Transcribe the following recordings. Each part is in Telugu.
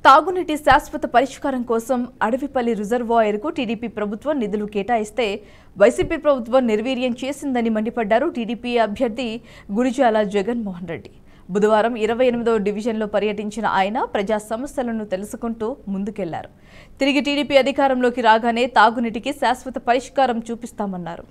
తాగునీటి శాశ్వత పరిష్కారం కోసం అడవిపల్లి రిజర్వాయర్కు టీడీపీ ప్రభుత్వం నిధులు కేటాయిస్తే వైసీపీ ప్రభుత్వం నిర్వీర్యం చేసిందని మండిపడ్డారు టీడీపీ అభ్యర్థి గురిజాల జగన్మోహన్ రెడ్డి. బుధవారం 28వ డివిజన్లో పర్యటించిన ఆయన ప్రజా సమస్యలను తెలుసుకుంటూ ముందుకెళ్లారు. తిరిగి టీడీపీ అధికారంలోకి రాగానే తాగునీటికి శాశ్వత పరిష్కారం చూపిస్తామన్నారు.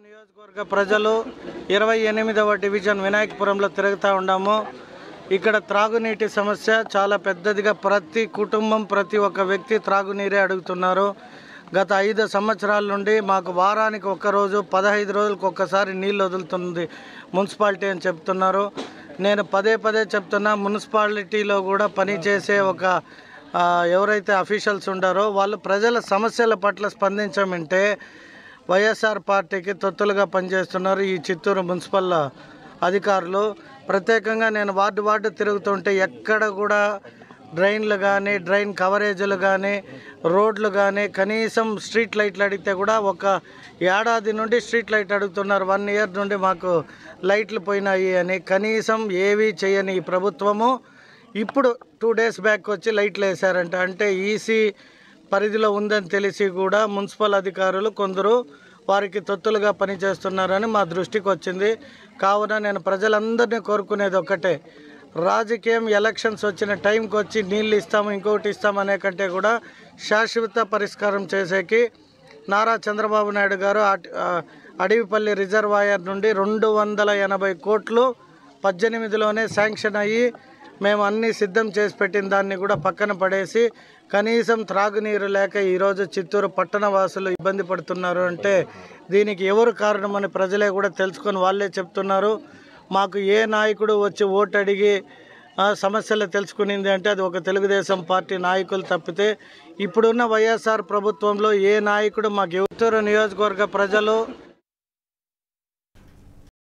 నియోజకవర్గ ప్రజలు 28వ డివిజన్ వినాయకపురంలో తిరుగుతూ ఉన్నాము. ఇక్కడ త్రాగునీటి సమస్య చాలా పెద్దదిగా ప్రతి కుటుంబం ప్రతి ఒక్క వ్యక్తి త్రాగునీరే అడుగుతున్నారు. గత 5 సంవత్సరాల నుండి మాకు వారానికి ఒక్కరోజు 15 రోజులకు ఒక్కసారి నీళ్ళు వదులుతుంది మున్సిపాలిటీ అని చెప్తున్నారు. నేను పదే చెప్తున్నా, మున్సిపాలిటీలో కూడా పనిచేసే ఎవరైతే అఫీషియల్స్ ఉండారో వాళ్ళు ప్రజల సమస్యల పట్ల స్పందించమంటే వైఎస్ఆర్ పార్టీకి తొత్తులుగా పనిచేస్తున్నారు ఈ చిత్తూరు మున్సిపల్ అధికారులు. ప్రత్యేకంగా నేను వార్డు తిరుగుతుంటే ఎక్కడ కూడా డ్రైన్లు కానీ డ్రైన్ కవరేజీలు కానీ రోడ్లు కానీ కనీసం స్ట్రీట్ లైట్లు అడిగితే కూడా ఒక ఏడాది నుండి స్ట్రీట్ లైట్ అడుగుతున్నారు. 1 ఇయర్ నుండి మాకు లైట్లు పోయినాయి అని కనీసం ఏవీ చేయని ఈ ప్రభుత్వము ఇప్పుడు 2 డేస్ బ్యాక్ వచ్చి లైట్లు వేశారంట. అంటే ఈసీ పరిధిలో ఉందని తెలిసి కూడా మున్సిపల్ అధికారులు కొందరు వారికి తొత్తులుగా పనిచేస్తున్నారని మా దృష్టికి వచ్చింది. కావున నేను ప్రజలందరినీ కోరుకునేది ఒక్కటే, రాజకీయం ఎలక్షన్స్ వచ్చిన టైంకి వచ్చి నీళ్ళు ఇస్తాము ఇంకొకటి ఇస్తాము అనే కంటే కూడా శాశ్వత పరిష్కారం చేసేకి నారా చంద్రబాబు నాయుడు గారు అడవిపల్లి రిజర్వాయర్ నుండి 280 కోట్లు 18లోనే శాంక్షన్ అయ్యి మేము అన్నీ సిద్ధం చేసి పెట్టిన దాన్ని కూడా పక్కన పడేసి కనీసం త్రాగునీరు లేక ఈరోజు చిత్తూరు పట్టణ వాసులు ఇబ్బంది పడుతున్నారు. అంటే దీనికి ఎవరు కారణమని ప్రజలే కూడా తెలుసుకొని వాళ్ళే చెప్తున్నారు. మాకు ఏ నాయకుడు వచ్చి ఓటు అడిగి సమస్యలు తెలుసుకునింది అంటే అది ఒక తెలుగుదేశం పార్టీ నాయకులు తప్పితే ఇప్పుడున్న వైఎస్ఆర్ ప్రభుత్వంలో ఏ నాయకుడు మాకు చిత్తూరు నియోజకవర్గ ప్రజలు